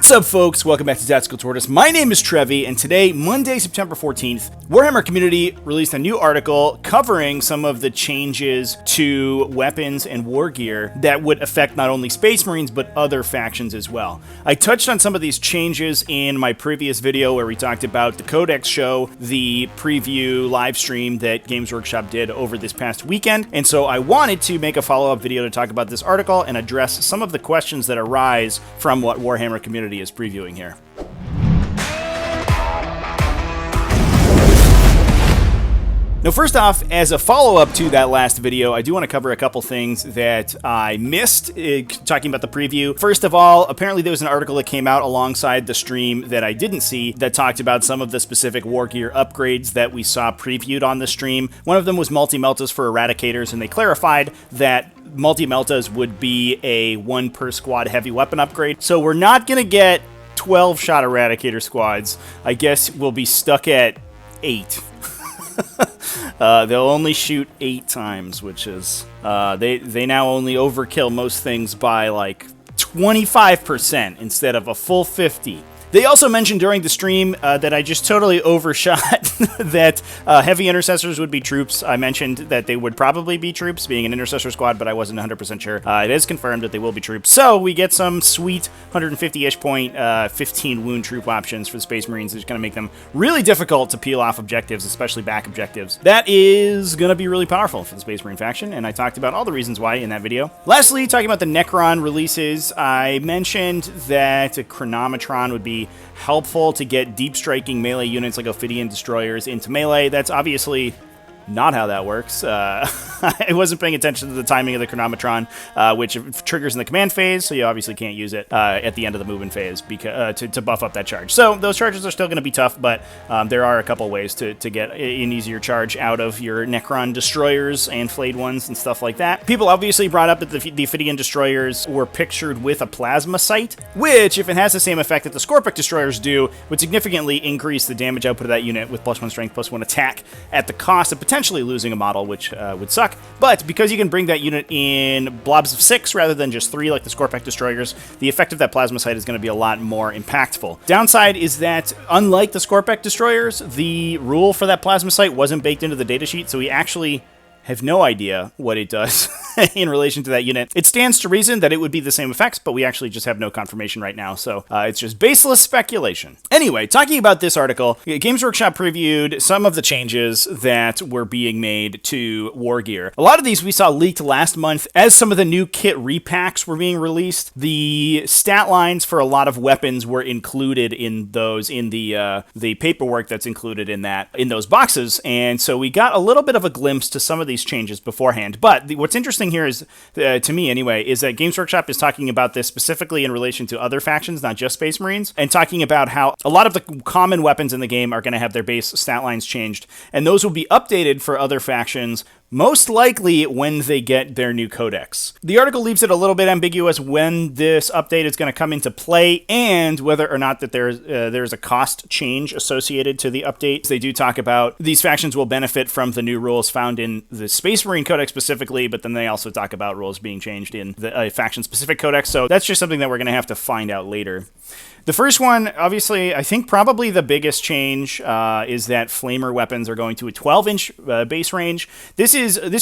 What's up, folks? Welcome back to Tactical Tortoise. My name is Trevi, and today, Monday, September 14th, Warhammer Community released a new article covering some of the changes to weapons and war gear that would affect not only Space Marines, but other factions as well. I touched on some of these changes in my previous video where we talked about the Codex show, the preview live stream that Games Workshop did over this past weekend, and so I wanted to make a follow-up video to talk about this article and address some of the questions that arise from what Warhammer Community is previewing here. Now, first off, as a follow-up to that last video, I do want to cover a couple things that I missed talking about the preview. First of all, apparently there was an article that came out alongside the stream that I didn't see that talked about some of the specific war gear upgrades that we saw previewed on the stream. One of them was multi-meltas for Eradicators, and they clarified that multi-meltas would be a 1 per squad heavy weapon upgrade. So we're not going to get 12-shot Eradicator squads. I guess we'll be stuck at 8. They'll only shoot 8 times, which is they now only overkill most things by like 25% instead of a full 50%. They also mentioned during the stream that I just totally overshot that heavy intercessors would be troops. I mentioned that they would probably be troops, being an intercessor squad, but I wasn't 100% sure. It is confirmed that they will be troops. So we get some sweet 150-ish point 15 wound troop options for the Space Marines. It's going to make them really difficult to peel off objectives, especially back objectives. That is going to be really powerful for the Space Marine faction, and I talked about all the reasons why in that video. Lastly, talking about the Necron releases, I mentioned that a Chronometron would be helpful to get deep striking melee units like Ophidian destroyers into melee. That's obviously not how that works. I wasn't paying attention to the timing of the Chronometron, which triggers in the command phase, so you obviously can't use it at the end of the movement phase because, to buff up that charge. So those charges are still going to be tough, but there are a couple ways to get an easier charge out of your Necron destroyers and flayed ones and stuff like that. People obviously brought up that the Ophidian destroyers were pictured with a plasma sight, which, if it has the same effect that the Scorpic destroyers do, would significantly increase the damage output of that unit with +1 strength, +1 attack at the cost of potentially losing a model, which would suck. But because you can bring that unit in blobs of 6 rather than just 3 like the Scorpic destroyers, the effect of that plasma sight is going to be a lot more impactful. Downside is that, unlike the Scorpic destroyers, the rule for that plasma sight wasn't baked into the datasheet, so we actually have no idea what it does in relation to that unit. It stands to reason that it would be the same effects, but we actually just have no confirmation right now, so it's just baseless speculation. Anyway, talking about this article, Games Workshop previewed some of the changes that were being made to war gear. A lot of these we saw leaked last month as some of the new kit repacks were being released. The stat lines for a lot of weapons were included in those, in the paperwork that's included in those boxes, and so we got a little bit of a glimpse to some of these changes beforehand. But what's interesting here is, to me anyway, is that Games Workshop is talking about this specifically in relation to other factions, not just Space Marines, and talking about how a lot of the common weapons in the game are going to have their base stat lines changed, and those will be updated for other factions, most likely when they get their new codex. The article leaves it a little bit ambiguous when this update is going to come into play and whether or not that there's a cost change associated to the updates. They do talk about these factions will benefit from the new rules found in the Space Marine Codex specifically, but then they also talk about rules being changed in the faction-specific codex, so that's just something that we're going to have to find out later. The first one, obviously, I think probably the biggest change is that Flamer weapons are going to a 12-inch base range. This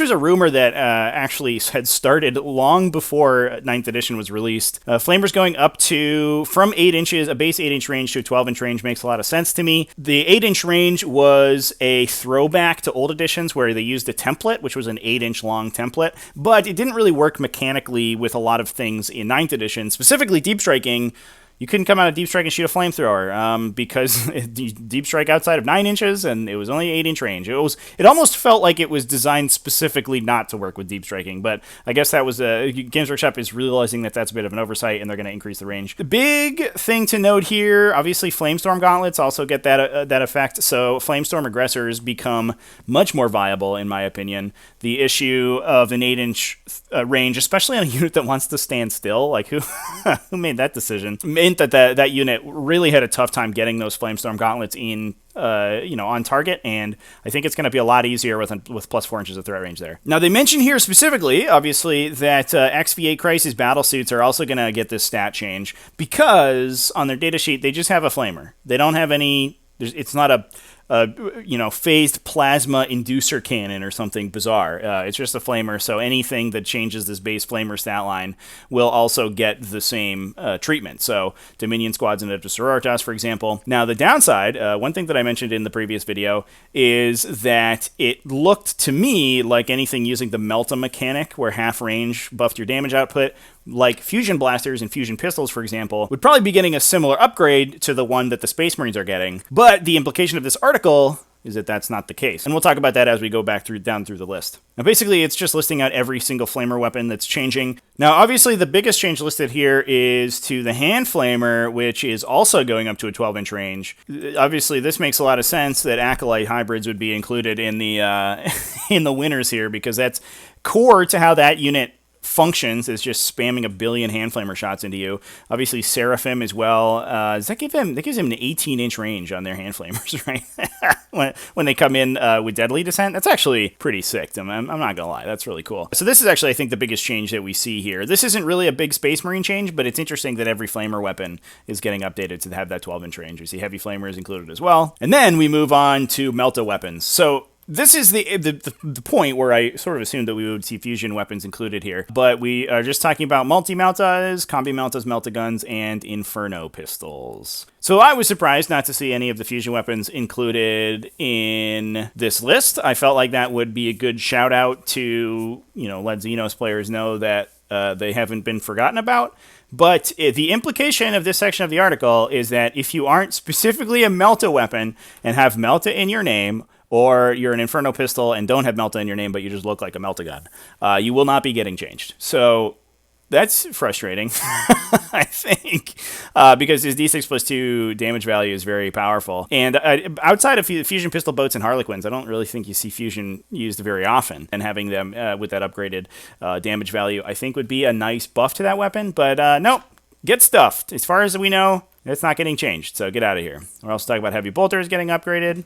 was a rumor that actually had started long before 9th edition was released. Flamers going up to, from 8 inches, a base 8-inch range to a 12-inch range makes a lot of sense to me. The 8-inch range was a throwback to old editions where they used a template, which was an 8-inch long template, but it didn't really work mechanically with a lot of things in 9th edition, specifically deep striking. You couldn't come out of deep strike and shoot a flamethrower because deep strike outside of 9 inches and it was only 8-inch range. It almost felt like it was designed specifically not to work with deep striking, but I guess that was Games Workshop is realizing that that's a bit of an oversight and they're going to increase the range. The big thing to note here, obviously Flamestorm gauntlets also get that effect, so Flamestorm aggressors become much more viable in my opinion. The issue of an 8-inch range, especially on a unit that wants to stand still, like who made that decision? hint that that unit really had a tough time getting those Flamestorm gauntlets in, on target, and I think it's going to be a lot easier with plus 4 inches of threat range there. Now, they mention here specifically, obviously, that XV8 Crisis battle suits are also going to get this stat change because on their datasheet, they just have a flamer. They don't have any... It's not a phased plasma inducer cannon or something bizarre. It's just a flamer, so anything that changes this base flamer stat line will also get the same treatment. So Dominion Squads and Adeptus Sororitas, for example. Now, the downside, one thing that I mentioned in the previous video, is that it looked to me like anything using the Melta mechanic, where half range buffed your damage output, like Fusion Blasters and Fusion Pistols, for example, would probably be getting a similar upgrade to the one that the Space Marines are getting. But the implication of this article is that that's not the case. And we'll talk about that as we go back down through the list. Now, basically, it's just listing out every single flamer weapon that's changing. Now, obviously, the biggest change listed here is to the hand flamer, which is also going up to a 12-inch range. Obviously, this makes a lot of sense that Acolyte hybrids would be included in the in the winners here, because that's core to how that unit functions, is just spamming 1 billion hand flamer shots into you. Obviously, Seraphim as well. That gives him an 18-inch range on their hand flamers, right? when they come in with Deadly Descent, that's actually pretty sick. I'm not gonna lie, that's really cool. So this is actually, I think, the biggest change that we see here. This isn't really a big Space Marine change, but it's interesting that every flamer weapon is getting updated to have that 12-inch range. We see heavy flamers included as well, and then we move on to Melta weapons. So this is the point where I sort of assumed that we would see fusion weapons included here, but we are just talking about multi-meltas, combi meltas, melta guns, and inferno pistols. So I was surprised not to see any of the fusion weapons included in this list. I felt like that would be a good shout out to, let Xenos players know that they haven't been forgotten about. But the implication of this section of the article is that if you aren't specifically a Melta weapon and have Melta in your name, or you're an Inferno pistol and don't have Melta in your name, but you just look like a Melta gun, you will not be getting changed. So that's frustrating, I think, because his D6 plus 2 damage value is very powerful. And outside of Fusion Pistol Boats and Harlequins, I don't really think you see Fusion used very often. And having them with that upgraded damage value, I think, would be a nice buff to that weapon. But nope, get stuffed. As far as we know, it's not getting changed, so get out of here. We're also talking about Heavy Bolters getting upgraded.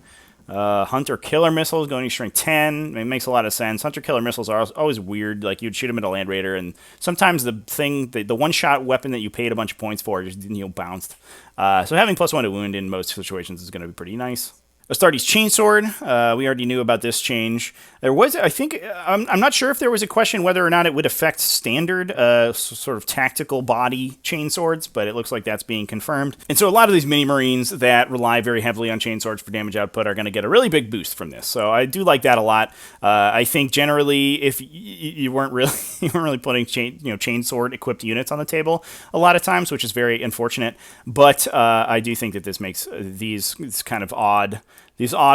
Hunter Killer Missiles going to strength 10. It makes a lot of sense. Hunter Killer Missiles are always weird. Like, you'd shoot them at a Land Raider, and sometimes the one-shot weapon that you paid a bunch of points for just, bounced. So having +1 to wound in most situations is going to be pretty nice. Astartes Chainsword, we already knew about this change. There was, I think, I'm not sure if there was a question whether or not it would affect standard sort of tactical body chainswords, but it looks like that's being confirmed. And so a lot of these mini Marines that rely very heavily on chainswords for damage output are going to get a really big boost from this. So I do like that a lot. I think generally, if you weren't really putting chainsword equipped units on the table a lot of times, which is very unfortunate. But I do think that this makes these kind of odd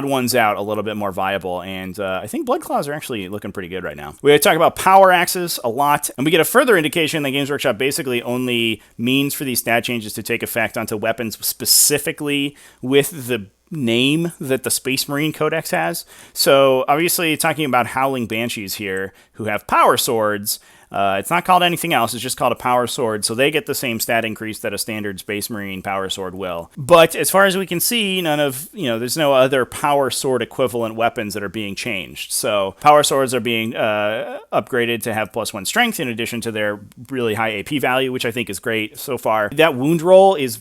ones out a little bit more viable, and I think Blood Claws are actually looking pretty good right now. We talk about power axes a lot, and we get a further indication that Games Workshop basically only means for these stat changes to take effect onto weapons specifically with the name that the Space Marine Codex has. So obviously talking about Howling Banshees here, who have power swords. It's not called anything else, it's just called a power sword, so they get the same stat increase that a standard Space Marine power sword will. But as far as we can see, there's no other power sword equivalent weapons that are being changed. So power swords are being upgraded to have +1 strength in addition to their really high AP value, which I think is great so far. That wound roll is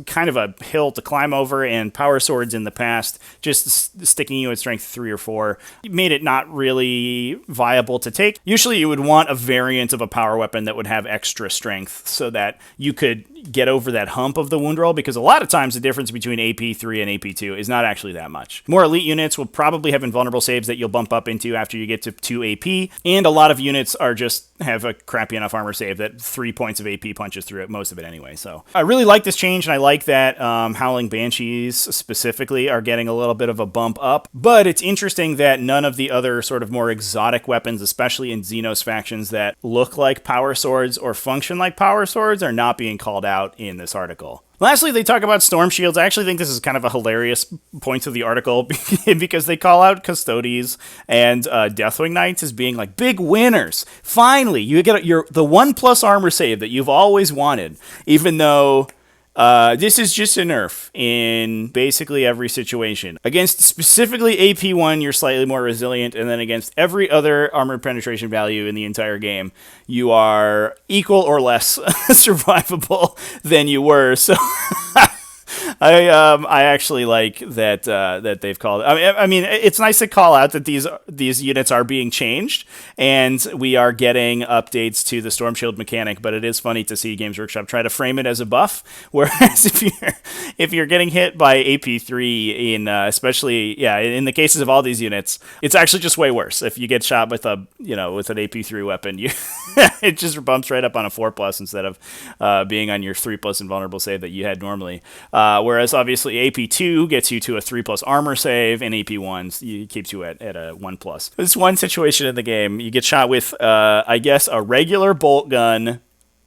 kind of a hill to climb over, and power swords in the past, just sticking you at strength 3 or 4, made it not really viable to take. Usually you would want a variant of a power weapon that would have extra strength so that you could get over that hump of the wound roll, because a lot of times the difference between AP3 and AP2 is not actually that much. More elite units will probably have invulnerable saves that you'll bump up into after you get to 2 AP, and a lot of units are just have a crappy enough armor save that 3 points of AP punches through it, most of it anyway. So I really like this change, and I like that Howling Banshees specifically are getting a little bit of a bump up, but it's interesting that none of the other sort of more exotic weapons, especially in Xenos factions that look like power swords or function like power swords, are not being called out in this article. Lastly, they talk about storm shields. I actually think this is kind of a hilarious point of the article because they call out Custodes and Deathwing Knights as being like big winners. Finally, you get the 1+ armor save that you've always wanted, even though this is just a nerf in basically every situation. Against specifically AP1, you're slightly more resilient, and then against every other armor penetration value in the entire game, you are equal or less survivable than you were. So I actually like that that they've called. I mean, it's nice to call out that these units are being changed, and we are getting updates to the Storm Shield mechanic. But it is funny to see Games Workshop try to frame it as a buff, whereas if you're getting hit by AP3 in especially in the cases of all these units, it's actually just way worse. If you get shot with an AP3 weapon, it just bumps right up on a 4+ instead of being on your 3+ invulnerable save that you had normally. Whereas obviously AP2 gets you to a 3+ armor save, and AP1 keeps you at a 1+. This one situation in the game, you get shot with, I guess, a regular bolt gun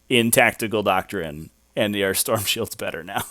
in Tactical Doctrine, and your Storm Shield's better now.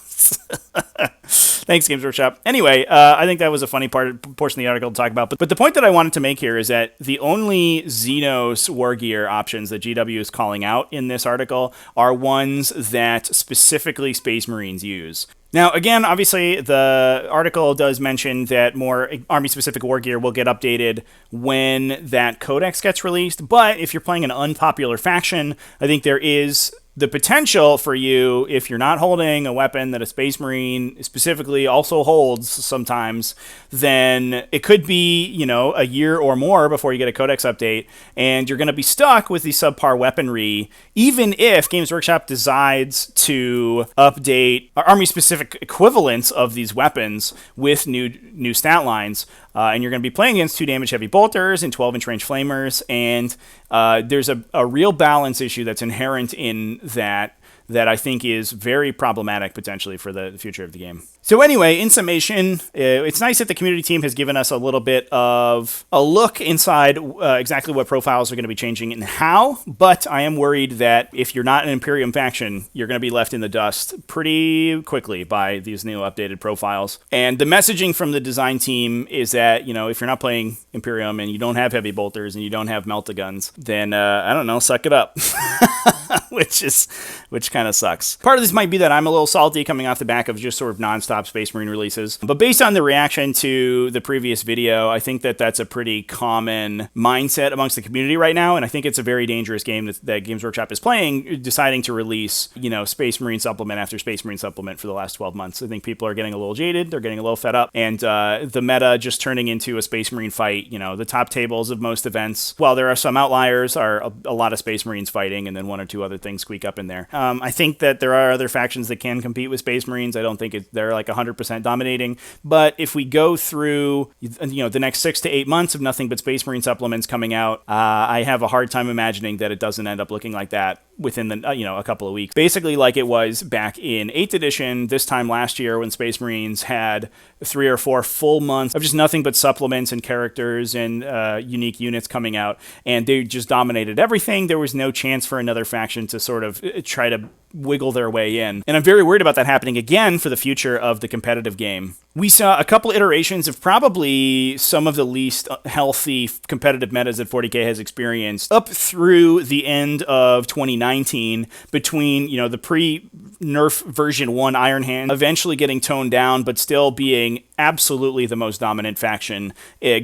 Thanks, Games Workshop. Anyway, I think that was a funny portion of the article to talk about. But the point that I wanted to make here is that the only Xenos war gear options that GW is calling out in this article are ones that specifically Space Marines use. Now, again, obviously, the article does mention that more Army-specific war gear will get updated when that codex gets released, but if you're playing an unpopular faction, I think there is the potential for you, if you're not holding a weapon that a Space Marine specifically also holds sometimes, then it could be, a year or more before you get a codex update, and you're going to be stuck with the subpar weaponry, even if Games Workshop decides to update Army-specific equivalents of these weapons with new stat lines. And you're going to be playing against 2 damage heavy bolters and 12-inch range flamers, and there's a real balance issue that's inherent in that I think is very problematic potentially for the future of the game. So anyway, in summation, it's nice that the community team has given us a little bit of a look inside exactly what profiles are going to be changing and how, but I am worried that if you're not an Imperium faction, you're going to be left in the dust pretty quickly by these new updated profiles. And the messaging from the design team is that, if you're not playing Imperium and you don't have heavy bolters and you don't have melta-guns, then, I don't know, suck it up. which kind of sucks. Part of this might be that I'm a little salty coming off the back of just sort of nonstop Space Marine releases. But based on the reaction to the previous video, I think that that's a pretty common mindset amongst the community right now. And I think it's a very dangerous game that Games Workshop is playing, deciding to release, Space Marine supplement after Space Marine supplement for the last 12 months. I think people are getting a little jaded. They're getting a little fed up. And the meta just turning into a Space Marine fight, the top tables of most events, while there are some outliers, are a lot of Space Marines fighting and then 1 or 2 other things squeak up in there. I think that there are other factions that can compete with Space Marines. I don't think they're like 100% dominating, but if we go through the next 6 to 8 months of nothing but Space Marine supplements coming out, I have a hard time imagining that it doesn't end up looking like that within a couple of weeks. Basically like it was back in 8th edition this time last year when Space Marines had 3 or 4 full months of just nothing but supplements and characters and unique units coming out, and they just dominated everything. There was no chance for another faction to sort of try to wiggle their way in. And I'm very worried about that happening again for the future of the competitive game. We saw a couple iterations of probably some of the least healthy competitive metas that 40K has experienced up through the end of 2019 between, the pre-nerf version 1 Iron Hand eventually getting toned down, but still being absolutely the most dominant faction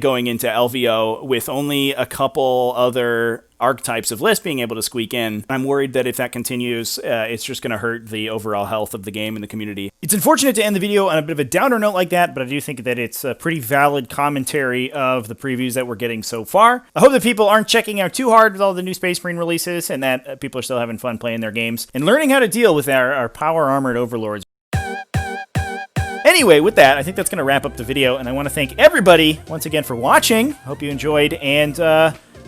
going into LVO with only a couple other archetypes of list being able to squeak in. I'm worried that if that continues, it's just going to hurt the overall health of the game and the community. It's unfortunate to end the video on a bit of a downer note like that, but I do think that it's a pretty valid commentary of the previews that we're getting so far. I hope that people aren't checking out too hard with all the new Space Marine releases, and that people are still having fun playing their games and learning how to deal with our power-armored overlords. Anyway, with that, I think that's going to wrap up the video, and I want to thank everybody once again for watching. Hope you enjoyed, and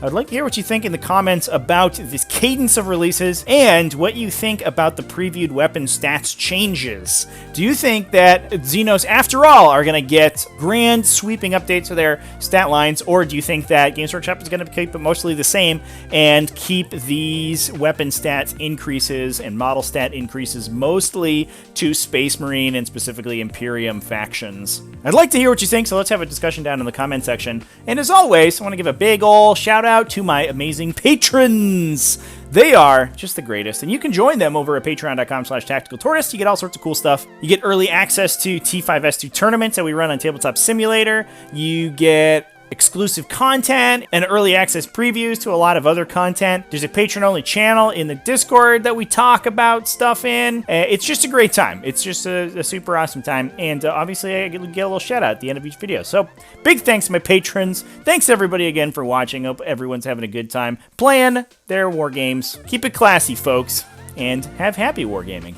I'd like to hear what you think in the comments about this cadence of releases and what you think about the previewed weapon stats changes. Do you think that Xenos, after all, are going to get grand sweeping updates to their stat lines, or do you think that Games Workshop is going to keep it mostly the same and keep these weapon stats increases and model stat increases mostly to Space Marine and specifically Imperium factions? I'd like to hear what you think, so let's have a discussion down in the comment section. And as always, I want to give a big ol' shout out to my amazing patrons. They are just the greatest, and you can join them over at patreon.com/tacticaltourist. You get all sorts of cool stuff. You get early access to T5S2 tournaments that we run on Tabletop Simulator. You get exclusive content and early access previews to a lot of other content. There's a patron-only channel in the Discord that we talk about stuff in. It's just a great time. It's just a super awesome time. And obviously, I get a little shout-out at the end of each video. So, big thanks to my patrons. Thanks, everybody, again, for watching. Hope everyone's having a good time playing their war games. Keep it classy, folks, and have happy wargaming.